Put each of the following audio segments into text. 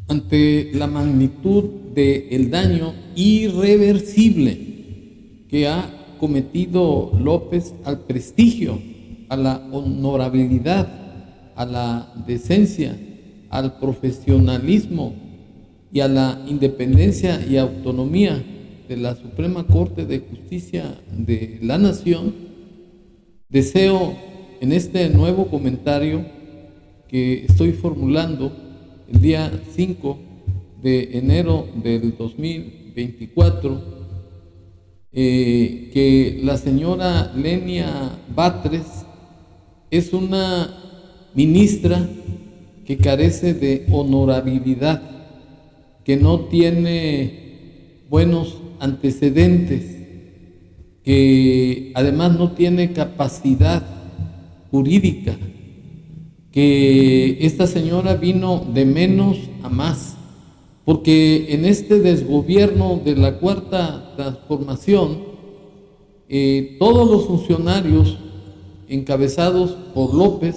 ante la magnitud del daño irreversible que ha cometido López al prestigio, a la honorabilidad, a la decencia, al profesionalismo y a la independencia y autonomía de la Suprema Corte de Justicia de la Nación, deseo en este nuevo comentario que estoy formulando el día 5 de enero del 2024, que la señora Lenia Batres es una ministra que carece de honorabilidad, que no tiene buenos antecedentes, que además no tiene capacidad jurídica, que esta señora vino de menos a más, porque en este desgobierno de la Cuarta Transformación, todos los funcionarios encabezados por López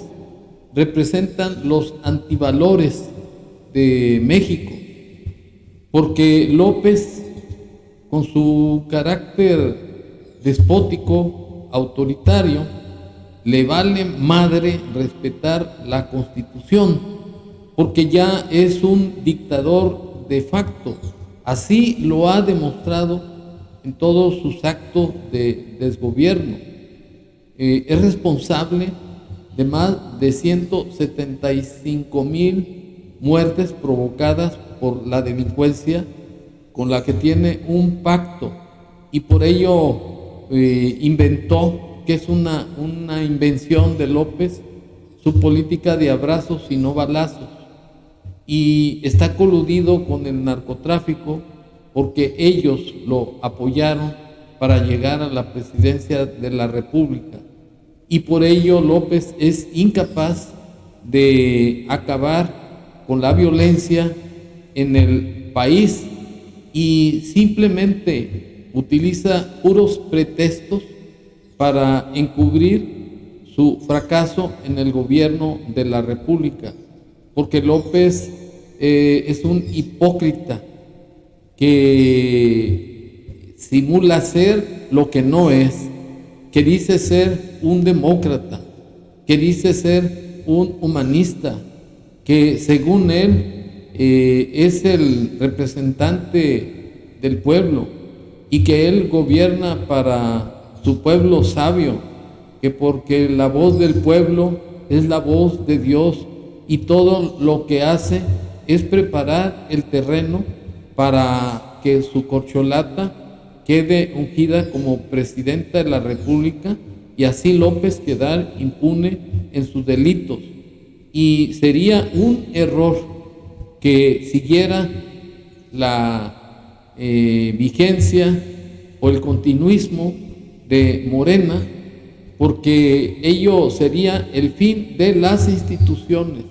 representan los antivalores de México, porque López, con su carácter despótico, autoritario, le vale madre respetar la Constitución, porque ya es un dictador de facto. Así lo ha demostrado en todos sus actos de desgobierno. Es responsable de más de 175,000 muertes provocadas por la delincuencia con la que tiene un pacto, y por ello inventó, que es una invención de López, su política de abrazos y no balazos, y está coludido con el narcotráfico porque ellos lo apoyaron para llegar a la presidencia de la República, y por ello López es incapaz de acabar con la violencia en el país y simplemente utiliza puros pretextos para encubrir su fracaso en el gobierno de la República, porque López es un hipócrita que simula ser lo que no es, que dice ser un demócrata, que dice ser un humanista, que según él es el representante del pueblo y que él gobierna para su pueblo sabio, que porque la voz del pueblo es la voz de Dios, y todo lo que hace es preparar el terreno para que su corcholata quede ungida como presidenta de la República y así López quedar impune en sus delitos. Y sería un error que siguiera la vigencia o el continuismo de Morena, porque ello sería el fin de las instituciones.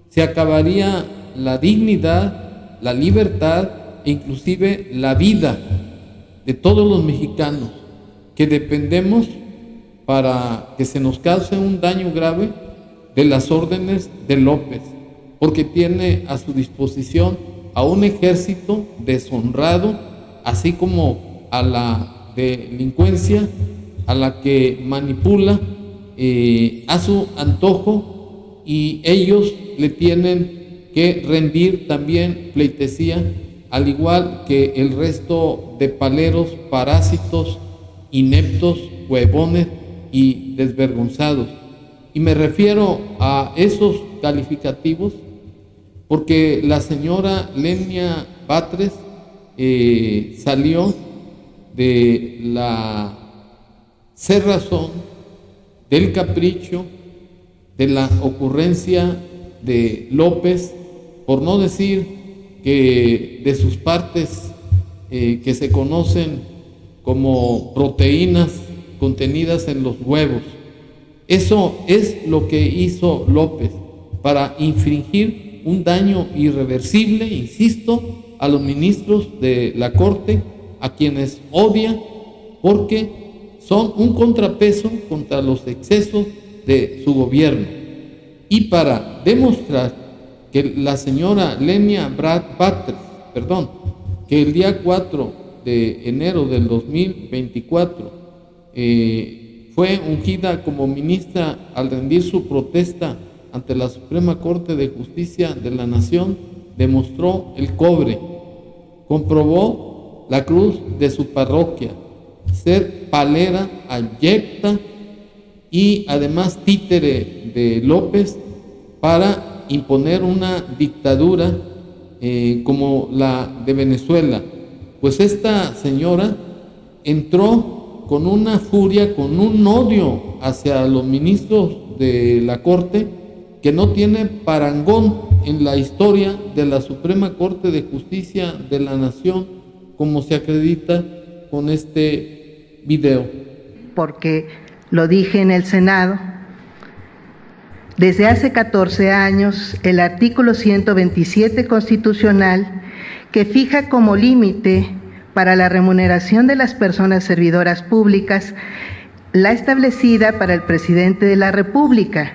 Se acabaría la dignidad, la libertad e inclusive la vida de todos los mexicanos que dependemos para que se nos cause un daño grave de las órdenes de López, porque tiene a su disposición a un ejército deshonrado, así como a la delincuencia a la que manipula a su antojo, y ellos le tienen que rendir también pleitesía, al igual que el resto de paleros, parásitos, ineptos, huevones y desvergonzados. Y me refiero a esos calificativos porque la señora Lenia Batres salió de la cerrazón, del capricho, de la ocurrencia de López, por no decir que de sus partes que se conocen como proteínas contenidas en los huevos. Eso es lo que hizo López para infringir un daño irreversible, insisto, a los ministros de la Corte, a quienes odia porque son un contrapeso contra los excesos de su gobierno. Y para demostrar que la señora Lenia Batres, que el día 4 de enero del 2024 fue ungida como ministra al rendir su protesta ante la Suprema Corte de Justicia de la Nación, demostró el cobre, comprobó la cruz de su parroquia, ser palera abyecta y además títere de López para imponer una dictadura como la de Venezuela. Pues esta señora entró con una furia, con un odio hacia los ministros de la Corte que no tiene parangón en la historia de la Suprema Corte de Justicia de la Nación, como se acredita con este video. Porque lo dije en el Senado, desde hace 14 años el artículo 127 constitucional, que fija como límite para la remuneración de las personas servidoras públicas la establecida para el presidente de la República,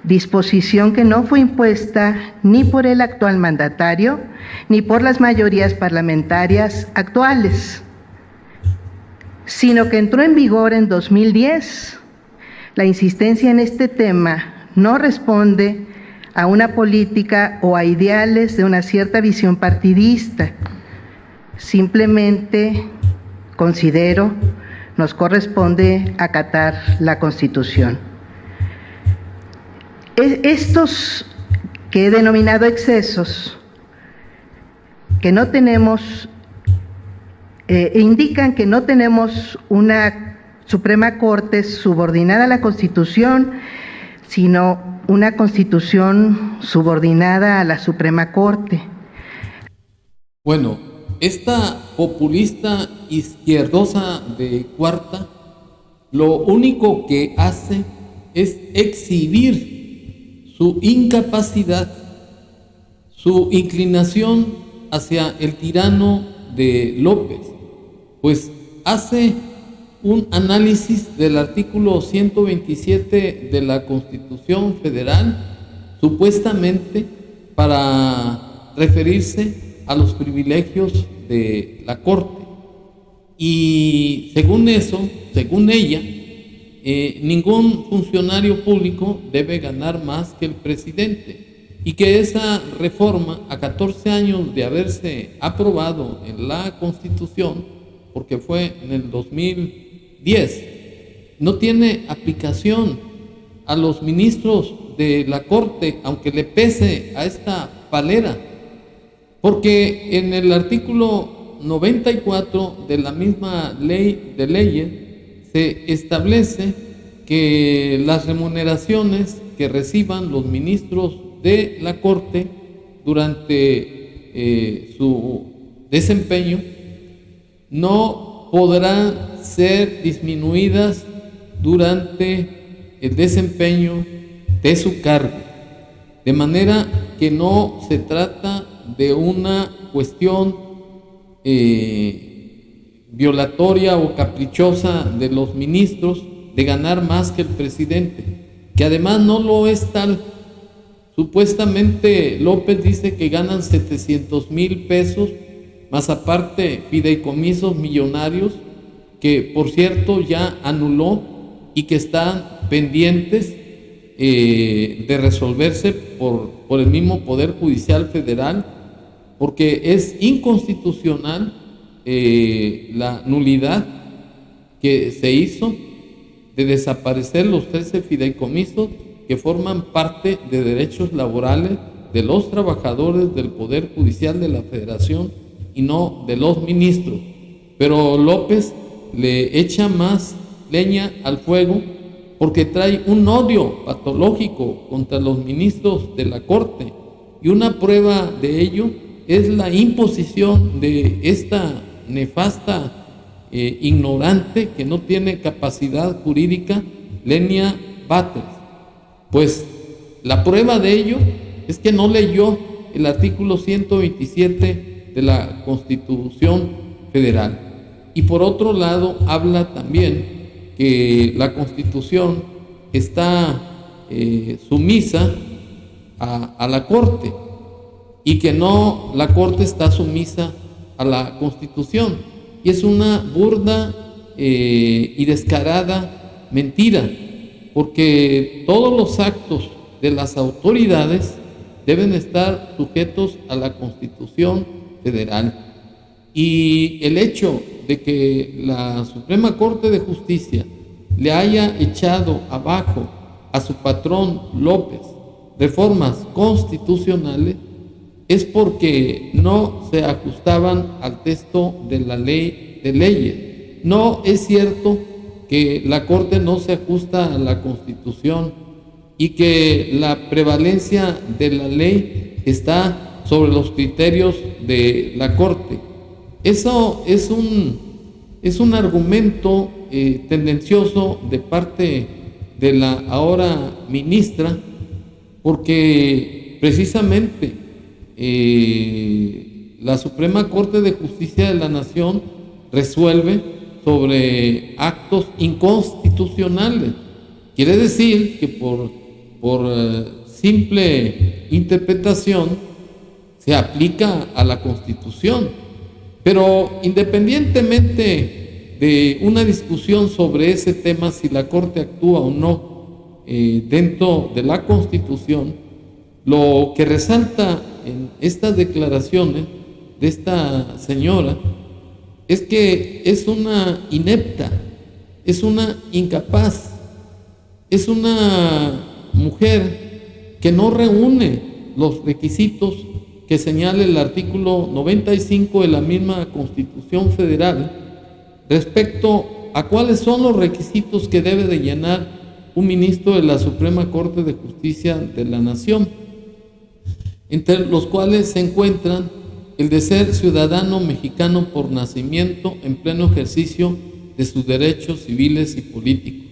disposición que no fue impuesta ni por el actual mandatario ni por las mayorías parlamentarias actuales, sino que entró en vigor en 2010. La insistencia en este tema no responde a una política o a ideales de una cierta visión partidista. Simplemente considero nos corresponde acatar la Constitución. Estos que he denominado excesos, que no tenemos, indican que no tenemos una Suprema Corte subordinada a la Constitución, sino una Constitución subordinada a la Suprema Corte. Bueno, esta populista izquierdosa de Cuarta, lo único que hace es exhibir su incapacidad, su inclinación hacia el tirano de López, pues hace un análisis del artículo 127 de la Constitución Federal, supuestamente para referirse a los privilegios de la Corte. Y según eso, según ella, ningún funcionario público debe ganar más que el presidente, y que esa reforma, a 14 años de haberse aprobado en la Constitución, porque fue en el 2010, no tiene aplicación a los ministros de la Corte, aunque le pese a esta palera, porque en el artículo 94 de la misma ley de leyes se establece que las remuneraciones que reciban los ministros de la Corte durante su desempeño no podrán ser disminuidas durante el desempeño de su cargo, de manera que no se trata de una cuestión violatoria o caprichosa de los ministros de ganar más que el presidente, que además no lo es tal. Supuestamente López dice que ganan 700,000 pesos, más aparte fideicomisos millonarios, que por cierto ya anuló y que están pendientes de resolverse por el mismo Poder Judicial Federal, porque es inconstitucional la nulidad que se hizo de desaparecer los 13 fideicomisos que forman parte de derechos laborales de los trabajadores del Poder Judicial de la Federación y no de los ministros. Pero López le echa más leña al fuego porque trae un odio patológico contra los ministros de la Corte, y una prueba de ello es la imposición de esta nefasta ignorante que no tiene capacidad jurídica, Lenia Batres. Pues la prueba de ello es que no leyó el artículo 127 de la Constitución Federal. Y por otro lado, habla también que la Constitución está sumisa a la Corte, y que no, la Corte está sumisa a la Constitución. Y es una burda y descarada mentira, porque todos los actos de las autoridades deben estar sujetos a la Constitución Federal. Y el hecho de que la Suprema Corte de Justicia le haya echado abajo a su patrón López reformas constitucionales es porque no se ajustaban al texto de la ley de leyes. No es cierto que la Corte no se ajusta a la Constitución y que la prevalencia de la ley está sobre los criterios de la Corte. Eso es un argumento tendencioso de parte de la ahora ministra, porque precisamente la Suprema Corte de Justicia de la Nación resuelve sobre actos inconstitucionales. Quiere decir que por simple interpretación se aplica a la Constitución. Pero independientemente de una discusión sobre ese tema, si la Corte actúa o no dentro de la Constitución, lo que resalta en estas declaraciones de esta señora es que es una inepta, es una incapaz, es una mujer que no reúne los requisitos que señala el artículo 95 de la misma Constitución Federal respecto a cuáles son los requisitos que debe de llenar un ministro de la Suprema Corte de Justicia de la Nación, entre los cuales se encuentran el de ser ciudadano mexicano por nacimiento en pleno ejercicio de sus derechos civiles y políticos,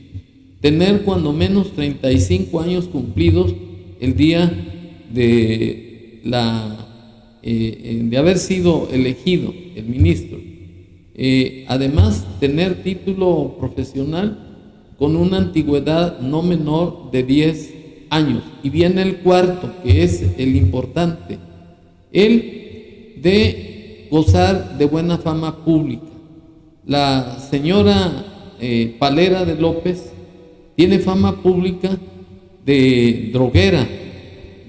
tener cuando menos 35 años cumplidos el día de haber sido elegido el ministro. Además, tener título profesional con una antigüedad no menor de 10 años. Y viene el cuarto, que es el importante, el de gozar de buena fama pública. La señora Palera de López tiene fama pública de droguera,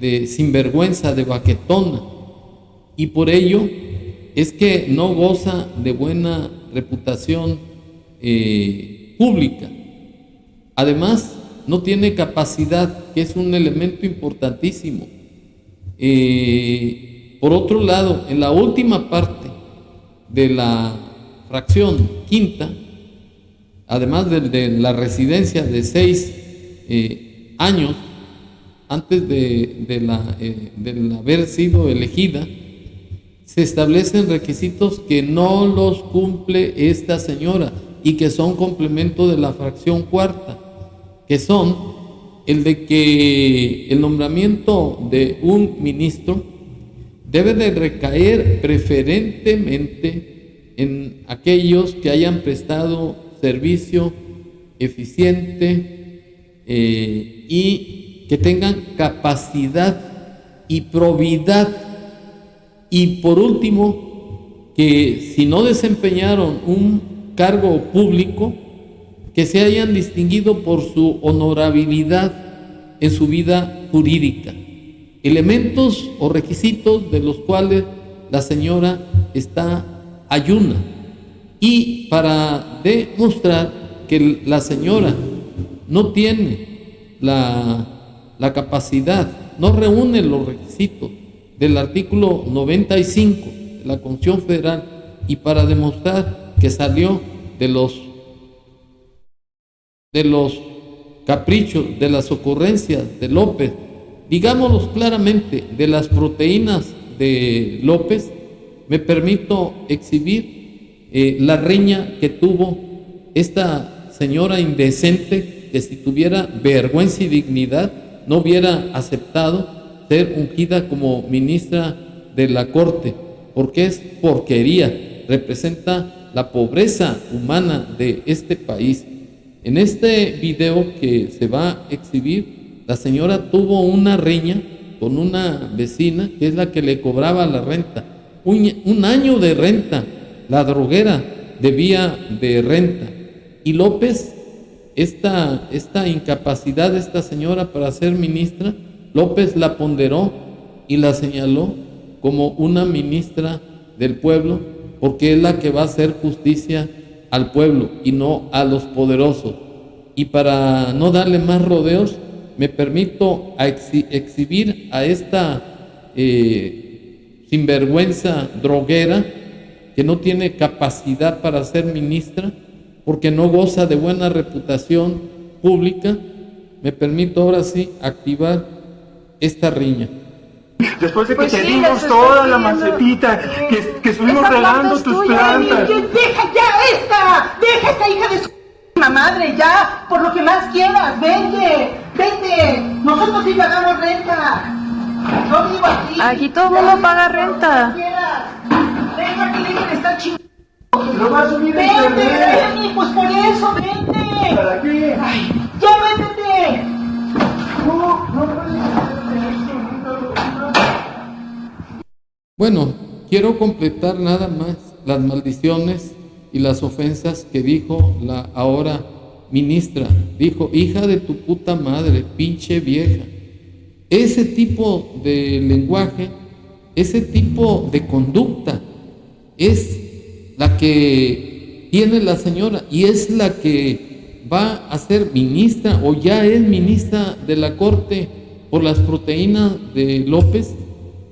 de sinvergüenza, de baquetona, y por ello es que no goza de buena reputación pública. Además, no tiene capacidad, que es un elemento importantísimo. Por otro lado, en la última parte de la fracción quinta, además de la residencia de 6 años antes de haber sido elegida, se establecen requisitos que no los cumple esta señora y que son complemento de la fracción cuarta, que son el de que el nombramiento de un ministro debe de recaer preferentemente en aquellos que hayan prestado servicio eficiente y que tengan capacidad y probidad. Y por último, que si no desempeñaron un cargo público, que se hayan distinguido por su honorabilidad en su vida jurídica. Elementos o requisitos de los cuales la señora está ayuna. Y para demostrar que la señora no tiene la capacidad, no reúne los requisitos del artículo 95 de la Constitución Federal, y para demostrar que salió de los caprichos, de las ocurrencias de López, digámoslo claramente, de las proteínas de López, me permito exhibir la riña que tuvo esta señora indecente, que si tuviera vergüenza y dignidad no hubiera aceptado ser ungida como ministra de la Corte, porque es porquería, representa la pobreza humana de este país. En este video que se va a exhibir, la señora tuvo una riña con una vecina que es la que le cobraba la renta. Un año de renta, la droguera debía de renta. Y López, esta incapacidad de esta señora para ser ministra, López la ponderó y la señaló como una ministra del pueblo, porque es la que va a hacer justicia al pueblo y no a los poderosos. Y para no darle más rodeos, me permito exhibir a esta sinvergüenza droguera que no tiene capacidad para ser ministra porque no goza de buena reputación pública. Me permito ahora sí activar esta riña. Después de que te dimos toda la macetita, que estuvimos regando tus plantas. Deja esta hija de su madre, ya, por lo que más quieras, vente, nosotros sí pagamos renta. Yo vivo aquí. Aquí todo el mundo paga renta. Deja que dejen de estar chingando. Lo va a subir a internet. Vente, pues por eso, vente. ¿Para qué? Ay, ya véndete. No puedes hacer esto. Bueno, quiero completar nada más las maldiciones y las ofensas que dijo la ahora ministra. Dijo, hija de tu puta madre, pinche vieja. Ese tipo de lenguaje, ese tipo de conducta es la que tiene la señora y es la que va a ser ministra o ya es ministra de la Corte por las proteínas de López.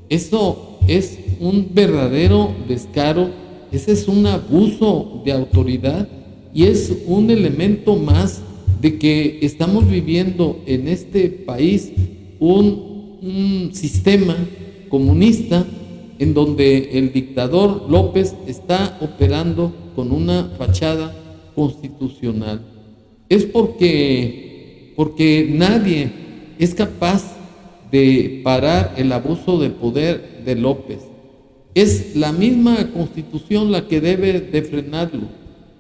Eso es un verdadero descaro, ese es un abuso de autoridad y es un elemento más de que estamos viviendo en este país un sistema comunista en donde el dictador López está operando con una fachada constitucional. Es porque nadie es capaz de parar el abuso de poder de López. Es la misma Constitución la que debe de frenarlo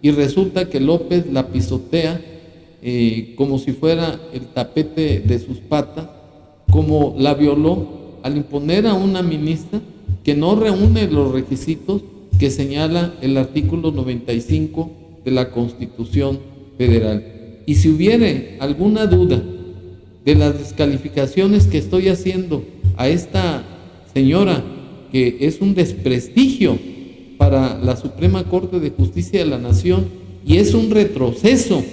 y resulta que López la pisotea como si fuera el tapete de sus patas, como la violó al imponer a una ministra que no reúne los requisitos que señala el artículo 95 de la Constitución Federal. Y si hubiere alguna duda de las descalificaciones que estoy haciendo a esta señora, que es un desprestigio para la Suprema Corte de Justicia de la Nación y es un retroceso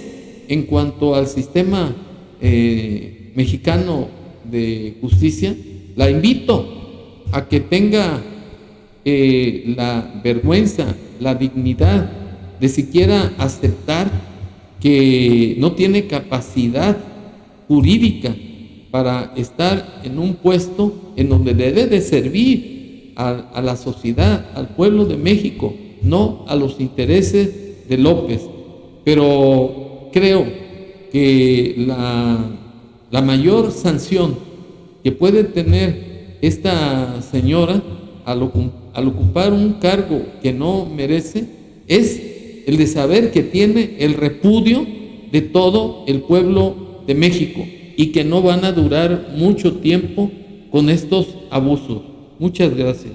en cuanto al sistema mexicano de justicia, la invito a que tenga la vergüenza, la dignidad de siquiera aceptar que no tiene capacidad jurídica para estar en un puesto en donde debe de servir a la sociedad, al pueblo de México, no a los intereses de López. Pero creo que la mayor sanción que puede tener esta señora al ocupar un cargo que no merece es el de saber que tiene el repudio de todo el pueblo de México y que no van a durar mucho tiempo con estos abusos. Muchas gracias.